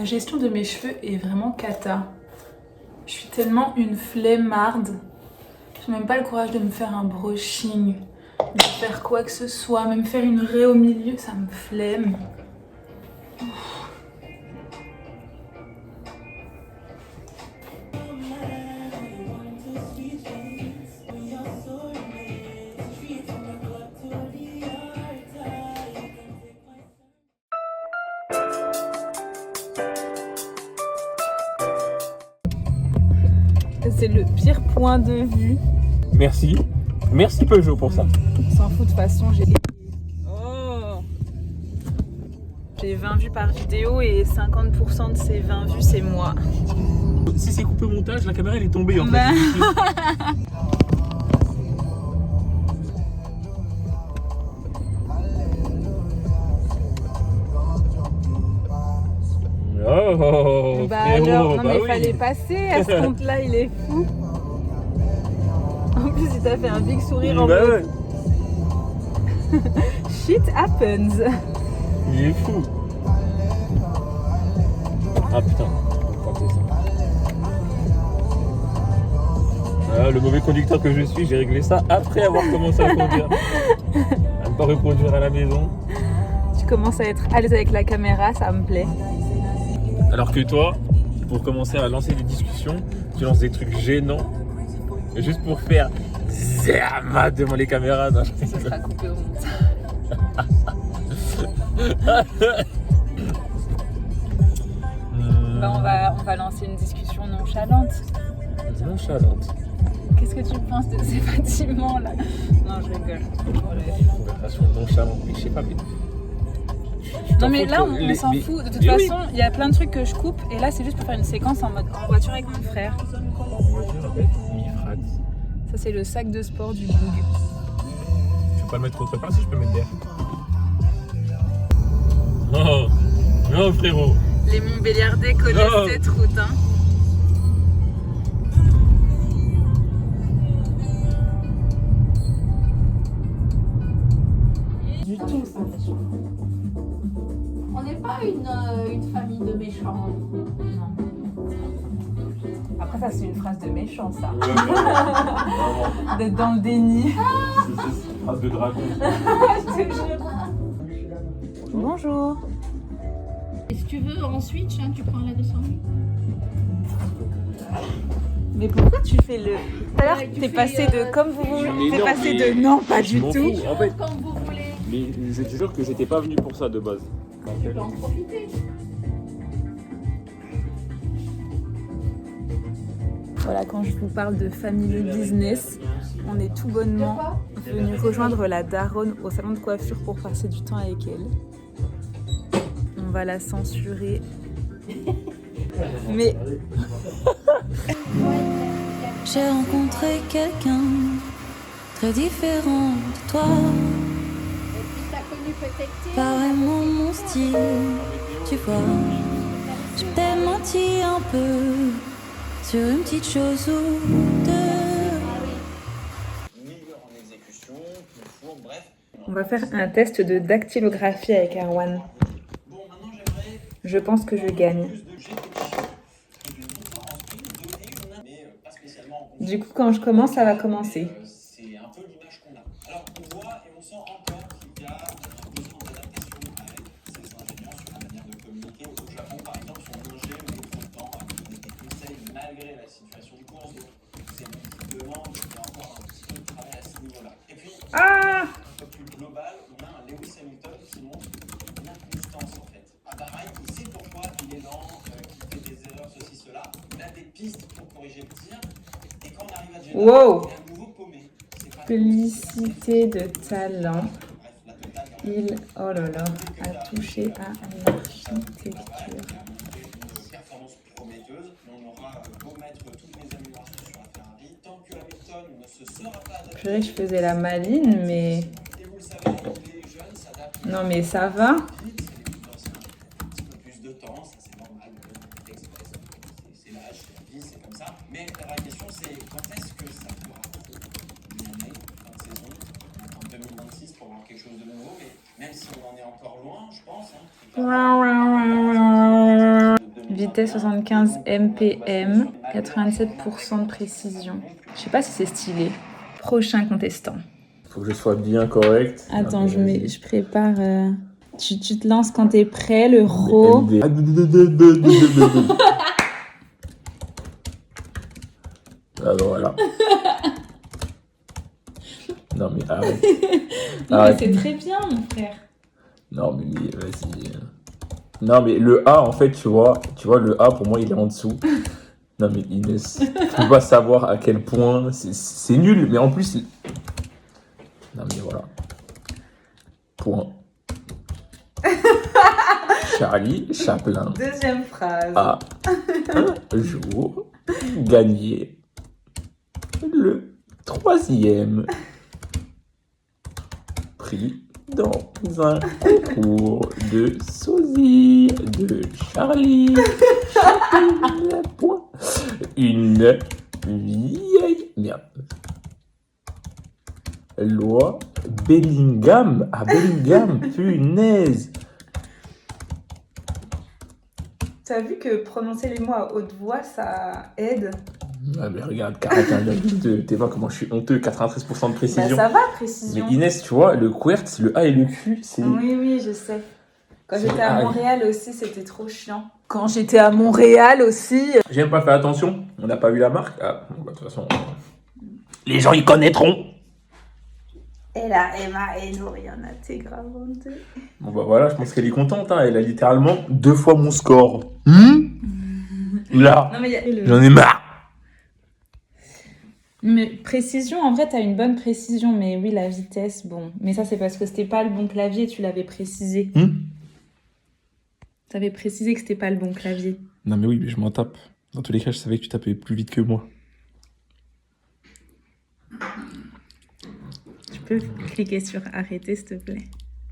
La gestion de mes cheveux est vraiment cata. Je suis tellement une flemmarde. Je n'ai même pas le courage de me faire un brushing, de faire quoi que ce soit, même faire une raie au milieu, ça me flemme. C'est le pire point de vue. Merci. Merci Peugeot pour ça. On s'en fout de toute façon, j'ai 20 vues par vidéo et 50% de ces 20 vues c'est moi. Si c'est coupé au montage, la caméra elle est tombée en fait. Oh, bah frérot, alors, non bah mais oui. fallait passer à ce compte-là, il est fou. En plus, il t'a fait un big sourire en Bah mode ouais. shit happens. Il est fou. Ah putain, faut pas ça. Ah, le mauvais conducteur que je suis, j'ai réglé ça après avoir commencé à conduire. À ne pas reconduire à la maison. Tu commences à être à l'aise avec la caméra, ça me plaît. Alors que toi, pour commencer à lancer des discussions, tu lances des trucs gênants. Juste pour faire zama devant les caméras. Non, Ça sera coupé au montage. Bah on va lancer une discussion nonchalante. Nonchalante. Qu'est-ce que tu penses de ces bâtiments là? Non, je rigole. Conversation nonchalante. Mais je sais pas, mais. Non mais là on s'en fout. De toute façon, il y a plein de trucs que je coupe et là c'est juste pour faire une séquence en mode en voiture avec mon frère. En voiture avec Mifrax. Ça c'est le sac de sport du Boug. Je peux pas le mettre autre part si je peux le mettre derrière. Non, non frérot. Les Montbéliardais connaissent Non. cette route hein. Du tout, ça. On n'est pas une famille de méchants. Non. Après ça c'est une phrase de méchant ça. D'être dans le déni. C'est une phrase de dragon. Je te jure. Bonjour. Et si tu veux, en switch, hein, tu prends la 200 000. Mais pourquoi tu fais le... Tout à l'heure Ouais, tu t'es fais, passé de comme vous voulez. Mais T'es non, passé mais- de non pas Je du m'en tout. fous, en fait. Comme vous voulez. Mais je te jure que j'étais pas venu pour ça de base. Tu peux en profiter. Voilà, quand je vous parle de family business, on est tout bonnement venu rejoindre la daronne au salon de coiffure pour passer du temps avec elle. On va la censurer. Mais J'ai rencontré quelqu'un très différent de toi, Tu t'as connu peut-être. pas vraiment mon style, tu vois. J'ai peut-être menti un peu sur une petite chose ou deux. on va faire un test de dactylographie avec Erwan. Je pense que je gagne. Du coup, quand je commence, ça va commencer. C'est un peu l'image qu'on a. Alors on voit et on sent encore qu'il y a un besoin d'adaptation avec ces ingénieurs sur la manière de communiquer. Au Japon, par exemple, son ingé met trop de temps à donner des conseils malgré la situation de course. Donc c'est visiblement qu'il y a encore un petit peu de travail à ce niveau-là. Et puis, un peu plus global, on a un Lewis Hamilton qui montre une inconstance en fait. À Bahreïn, il sait pourquoi il est lent, qu'il fait des erreurs, ceci, cela. Il a des pistes pour corriger le tir. Et quand on arrive à Jeddah, Wow. il y a un nouveau paumé. C'est pas Félicité de talent. bref, la totale. Il, oh là là, a touché à l'architecture. Performance prometteuse, mais on aura beau mettre toutes les améliorations sur la Ferrari, tant que Hamilton ne se sera pas adapté. Je dirais que je faisais la maline, mais... Et vous le savez, les jeunes s'adaptent Non mais ça va. vite, c'est les plus anciens, un petit peu plus de temps, ça c'est normal, express, c'est l'âge, c'est la vie, c'est comme ça. Mais la vraie question c'est quand est-ce que ça pourra une année, fin de saison, en 2026 pour avoir quelque chose de nouveau, mais même si on en est encore loin, je pense, hein, vitesse 75 mpm, 87% de précision. Je sais pas si c'est stylé. Prochain contestant. Faut que je sois bien correct. Attends, je prépare. Tu te lances quand t'es prêt, le ro. Ah bon, voilà. Non mais arrête. Non, Arrête. mais c'est très bien, mon frère. Non mais vas-y. Non mais le A en fait tu vois le A pour moi il est en dessous. Non mais Inès, tu peux pas savoir à quel point c'est nul mais en plus. Non mais voilà. Point. Charlie Chaplin Deuxième phrase. a un jour gagné le 3e prix dans un concours de sosie de Charlie Chaplin. Point. Une vieille merde. Loi Bellingham à Bellingham, punaise. T'as vu que prononcer les mots à haute voix, ça aide? Ah mais regarde, 41,2, t'es vois comment je suis honteux, 93% de précision. Bah ça va, précision. Mais Inès, tu vois, le QWERTZ, le A et le Q, c'est... Oui, je sais. Quand C'est j'étais à pareil. Montréal aussi, c'était trop chiant. Quand j'étais à Montréal aussi... J'ai même pas fait attention, on n'a pas vu la marque. Ah, bon, bah, de toute façon... Les gens, ils connaîtront. Et la M-A-N-O, il y en a, t'es grave honteux. Bon bah voilà, je pense qu'elle est contente, hein. Elle a littéralement 2 fois mon score. Là, Non, mais il y a le... j'en ai marre. Mais précision, en vrai, t'as une bonne précision, mais oui, la vitesse, bon. Mais ça, c'est parce que c'était pas le bon clavier, tu l'avais précisé. T'avais précisé que c'était pas le bon clavier. Non mais oui, mais je m'en tape. Dans tous les cas, je savais que tu tapais plus vite que moi. Tu peux cliquer sur arrêter, s'il te plaît.